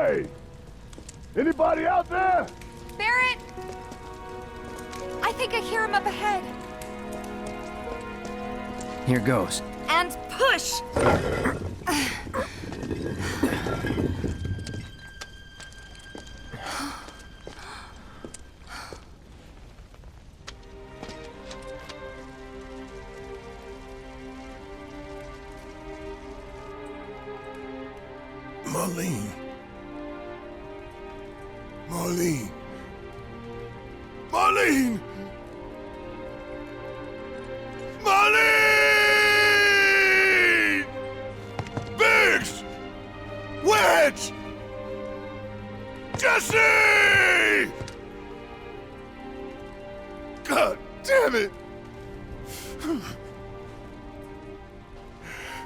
way! Anybody out there? Barrett! I think I hear him up ahead. Here goes. And push! Marlene. Marlene. Marlene! Marlene! Biggs! Wedge! Jesse! God damn it!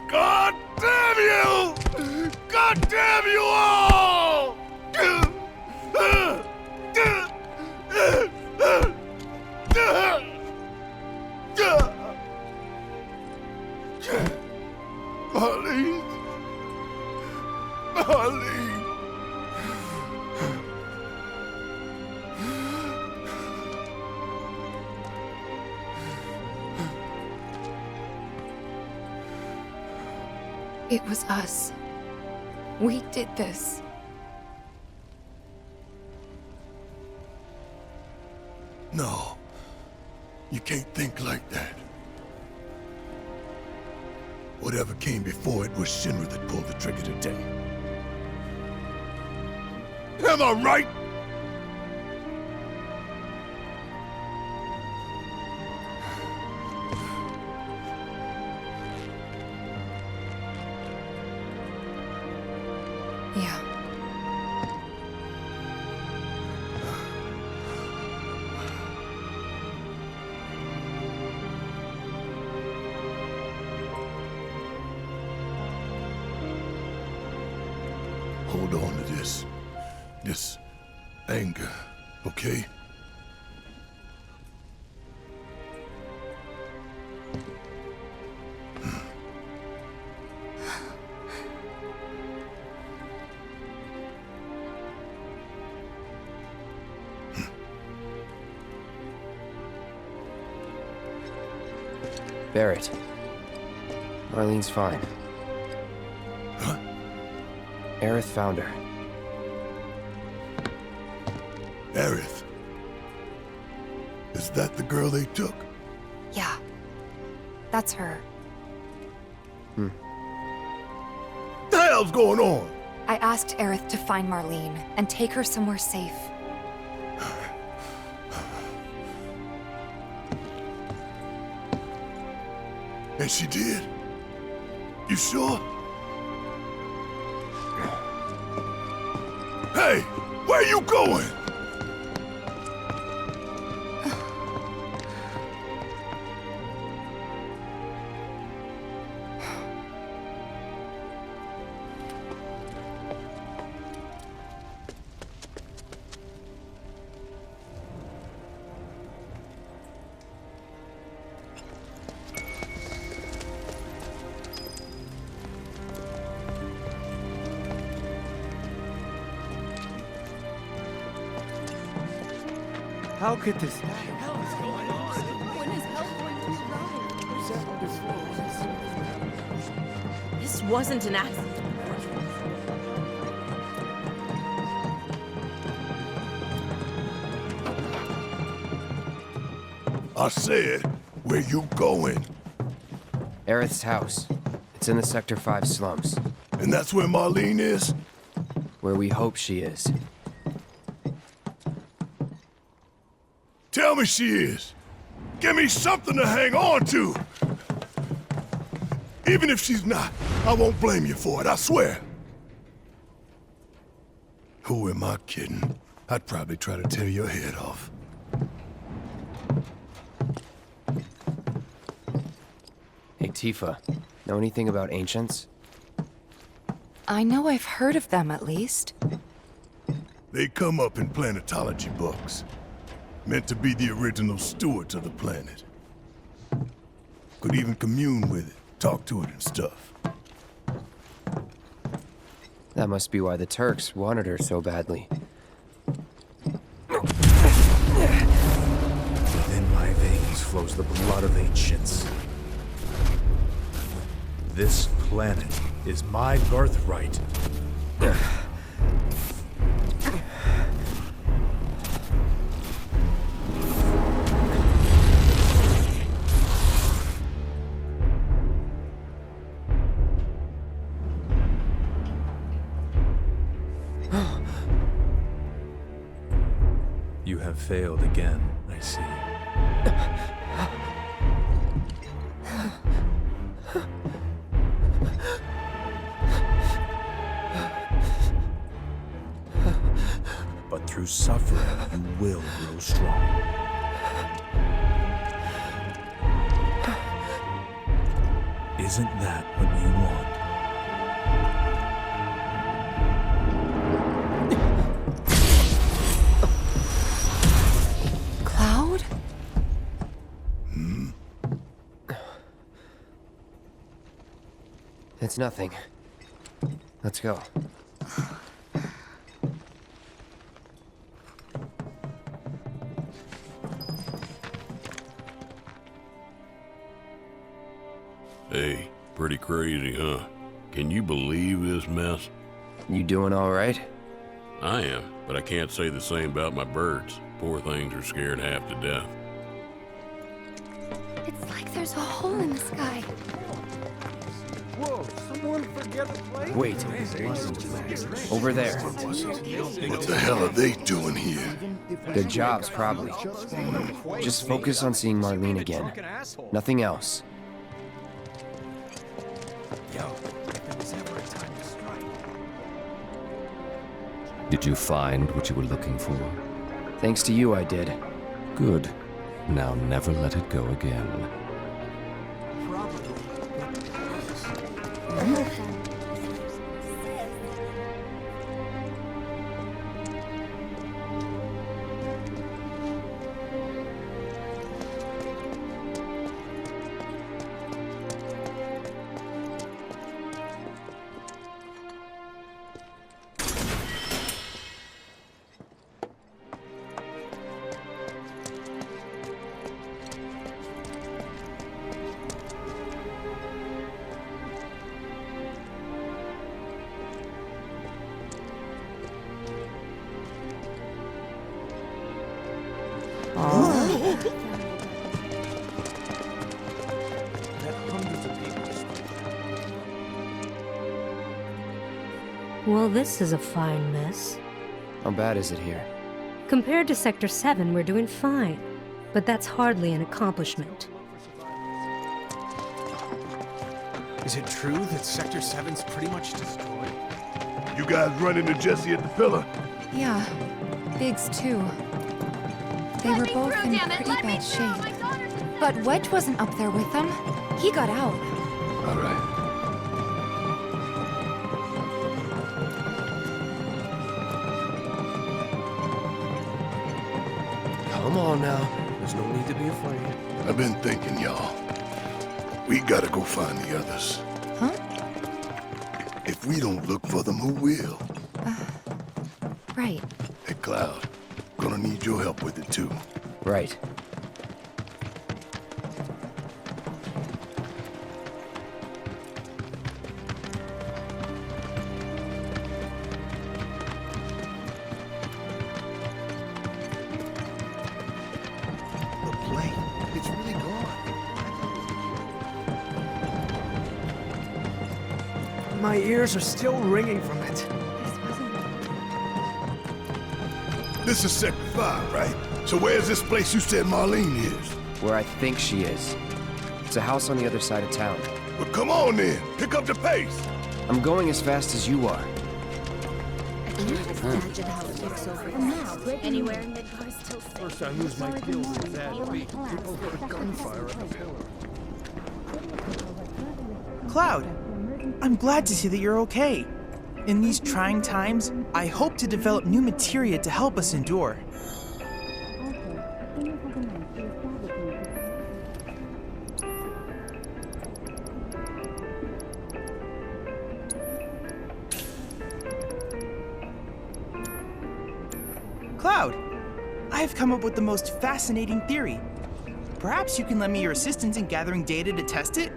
God damn you! God damn you all! Marlene. Marlene. It was us. We did this. No. You can't think like that. Whatever came before it was Shinra that pulled the trigger today. Am I right? Yeah. Hold on to this anger, okay? Barrett. Marlene's fine. Huh? Aerith found her. Aerith. Is that the girl they took? Yeah. That's her. The hell's going on? I asked Aerith to find Marlene and take her somewhere safe. And she did? You sure? Hey, where you going? How could this... This wasn't an accident. I said, where you going? Aerith's house. It's in the Sector 5 slums. And that's where Marlene is? Where we hope she is. Tell me she is. Give me something to hang on to. Even if she's not, I won't blame you for it, I swear. Who am I kidding? I'd probably try to tear your head off. Hey, Tifa. Know anything about ancients? I know I've heard of them, at least. They come up in planetology books. Meant to be the original stewards of the planet. Could even commune with it, talk to it and stuff. That must be why the Turks wanted her so badly. Within my veins flows the blood of ancients. This planet is my birthright. You have failed again, I see. But through suffering, you will grow strong. Isn't that what you want? Cloud? It's nothing. Let's go. Hey, pretty crazy, huh? Can you believe this mess? You doing all right? I am, but I can't say the same about my birds. Poor things are scared half to death. It's like there's a hole in the sky. Whoa, someone forget a plate? Wait. Over there. What the hell are they doing here? Their jobs, probably. Just focus on seeing Marlene again. Nothing else. Did you find what you were looking for? Thanks to you, I did. Good. Now never let it go again. Well, this is a fine mess. How bad is it here? Compared to Sector 7, we're doing fine. But that's hardly an accomplishment. Is it true that Sector 7's pretty much destroyed? You guys run into Jesse at the pillar? Yeah, Biggs too. They were both in pretty bad shape. But Wedge wasn't up there with them. He got out. All right. Come on now. There's no need to be afraid. I've been thinking, y'all. We gotta go find the others. Huh? If we don't look for them, who will? Right. Hey, Cloud. Gonna need your help with it, too. Right. The plane. It's really gone. My ears are still ringing from it. This is Sector 5, right? So where's this place you said Marlene is? Where I think she is. It's a house on the other side of town. Well, come on then. Pick up the pace. I'm going as fast as you are. Imagine how it looks over there. Anywhere in Midgar still safe. First I lose my kills with that. People heard gunfire at the pillar. Cloud, I'm glad to see that you're okay. In these trying times, I hope to develop new materia to help us endure. Cloud, I've come up with the most fascinating theory. Perhaps you can lend me your assistance in gathering data to test it?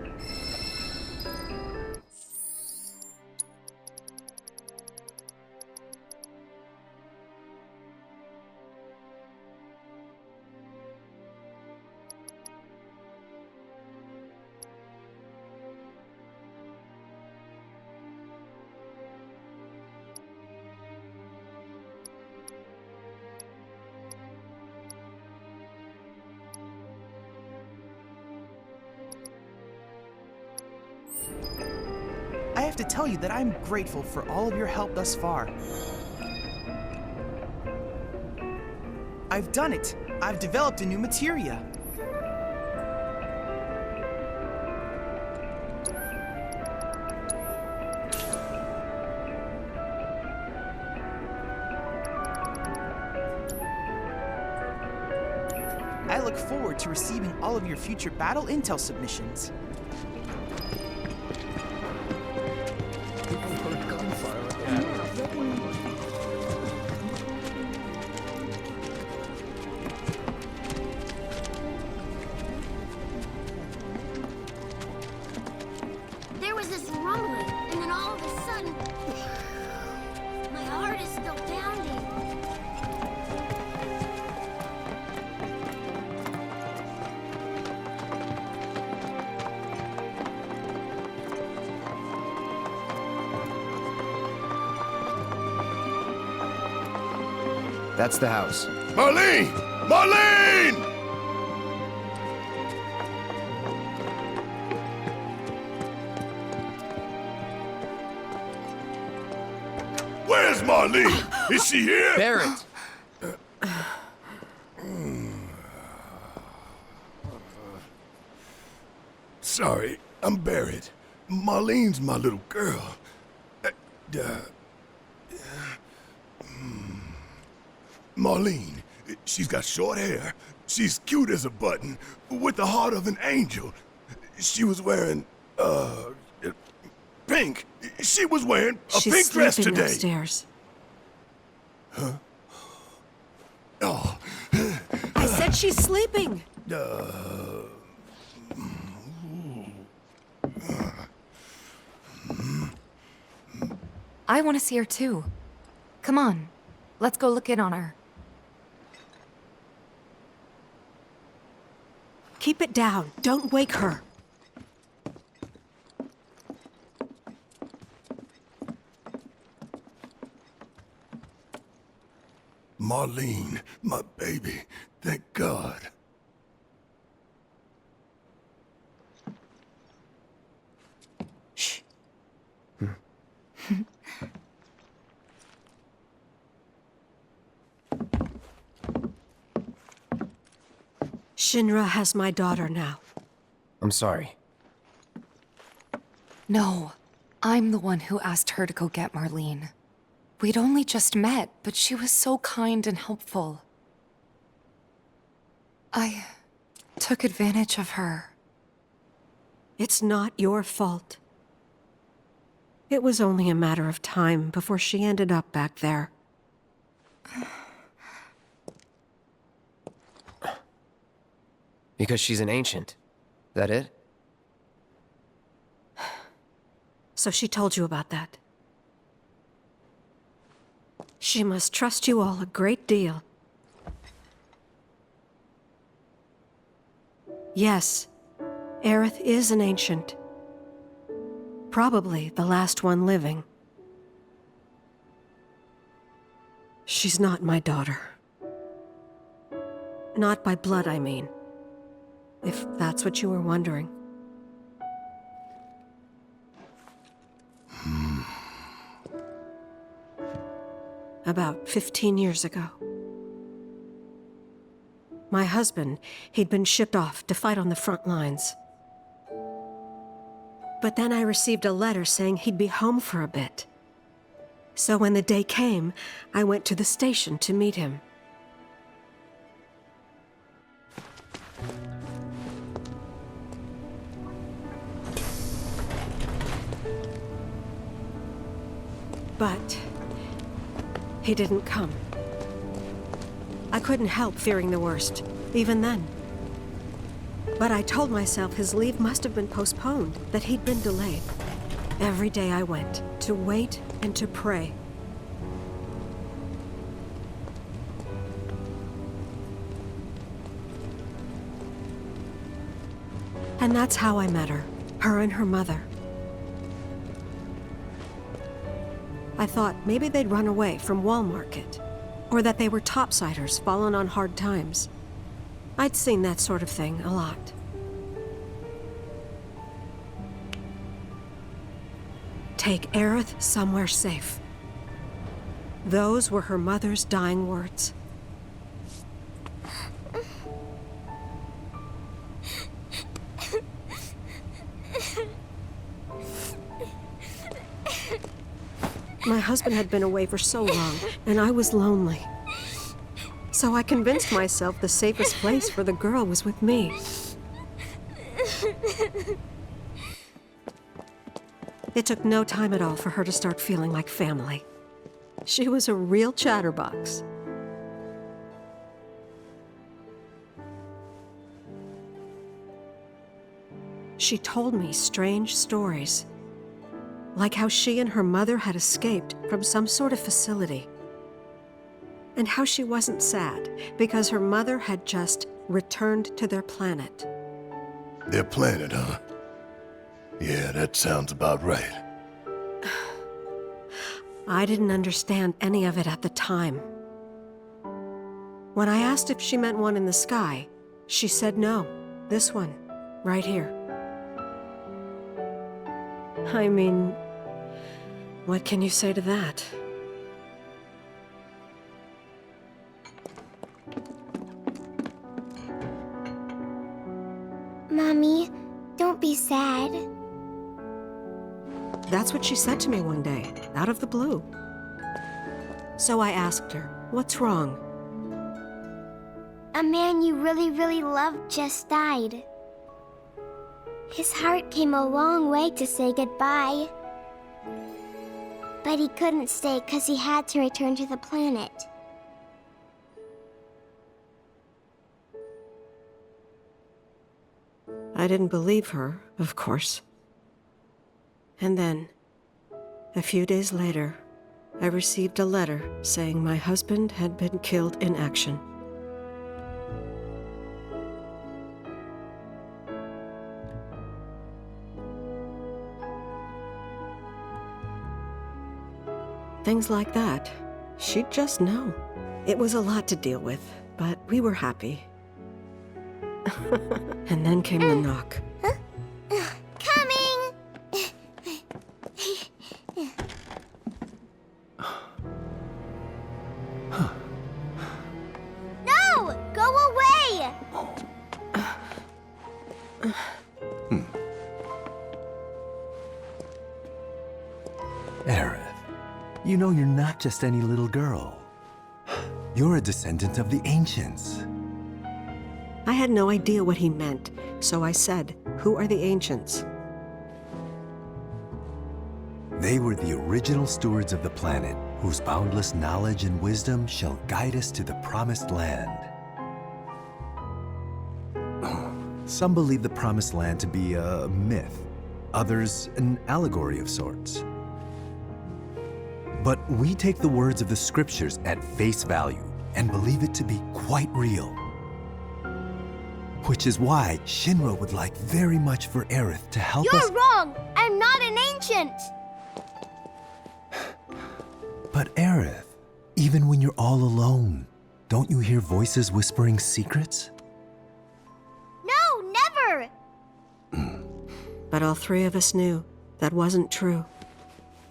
I have to tell you that I'm grateful for all of your help thus far. I've done it! I've developed a new materia. I look forward to receiving all of your future battle intel submissions. There was this rumbling, and then all of a sudden, my heart is still pounding. That's the house. Marlene! Marlene! Where's Marlene? Is she here? Barrett! Sorry, I'm Barrett. Marlene's my little girl. Marlene, she's got short hair. She's cute as a button, with the heart of an angel. She was wearing, pink. She was wearing a pink dress today. Upstairs. Huh? Oh. I said she's sleeping. I want to see her too. Come on, let's go look in on her. Keep it down. Don't wake her. Marlene, my baby. Thank God. Shh. Shinra has my daughter now. I'm sorry. No, I'm the one who asked her to go get Marlene. We'd only just met, but she was so kind and helpful. I took advantage of her. It's not your fault. It was only a matter of time before she ended up back there. Because she's an ancient. That it? So she told you about that. She must trust you all a great deal. Yes, Aerith is an ancient. Probably the last one living. She's not my daughter. Not by blood, I mean. If that's what you were wondering. About 15 years ago. My husband, he'd been shipped off to fight on the front lines. But then I received a letter saying he'd be home for a bit. So when the day came, I went to the station to meet him. But he didn't come. I couldn't help fearing the worst, even then. But I told myself his leave must have been postponed, that he'd been delayed. Every day I went, to wait and to pray. And that's how I met her and her mother. I thought maybe they'd run away from Wall Market, or that they were topsiders fallen on hard times. I'd seen that sort of thing a lot. Take Aerith somewhere safe. Those were her mother's dying words. My husband had been away for so long, and I was lonely. So I convinced myself the safest place for the girl was with me. It took no time at all for her to start feeling like family. She was a real chatterbox. She told me strange stories, like how she and her mother had escaped from some sort of facility, and how she wasn't sad because her mother had just returned to their planet. Their planet, huh? Yeah, that sounds about right. I didn't understand any of it at the time. When I asked if she meant one in the sky, she said no, this one, right here. I mean, what can you say to that? Mommy, don't be sad. That's what she said to me one day, out of the blue. So I asked her, what's wrong? A man you really, really loved just died. His heart came a long way to say goodbye. But he couldn't stay because he had to return to the planet. I didn't believe her, of course. And then, a few days later, I received a letter saying my husband had been killed in action. Things like that, she'd just know. It was a lot to deal with, but we were happy. And then came the knock. Coming! No! Go away! Aerith, you know you're not just any little girl. You're a descendant of the ancients. I had no idea what he meant, so I said, "Who are the ancients?" They were the original stewards of the planet, whose boundless knowledge and wisdom shall guide us to the promised land. Some believe the promised land to be a myth, others an allegory of sorts. But we take the words of the scriptures at face value and believe it to be quite real. Which is why Shinra would like very much for Aerith to help us— You're wrong! I'm not an ancient! But Aerith, even when you're all alone, don't you hear voices whispering secrets? No, never! But all three of us knew that wasn't true.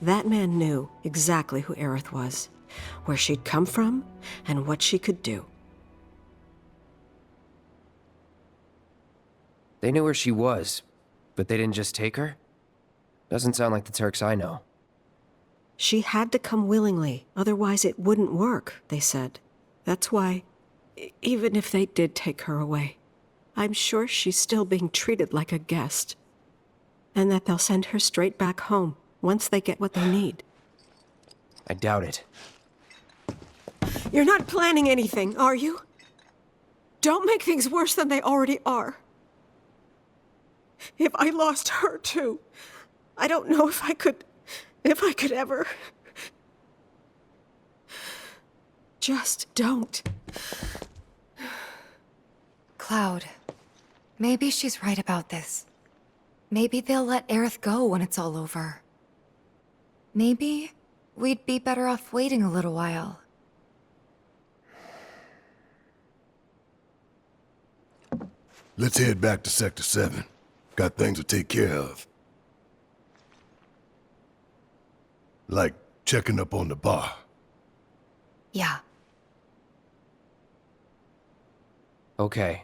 That man knew exactly who Aerith was, where she'd come from, and what she could do. They knew where she was, but they didn't just take her? Doesn't sound like the Turks I know. She had to come willingly, otherwise it wouldn't work, they said. That's why, even if they did take her away, I'm sure she's still being treated like a guest. And that they'll send her straight back home once they get what they need. I doubt it. You're not planning anything, are you? Don't make things worse than they already are. If I lost her too, I don't know if I could ever. Just don't. Cloud, maybe she's right about this. Maybe they'll let Aerith go when it's all over. Maybe we'd be better off waiting a little while. Let's head back to Sector 7. Got things to take care of. Like checking up on the bar. Yeah. Okay,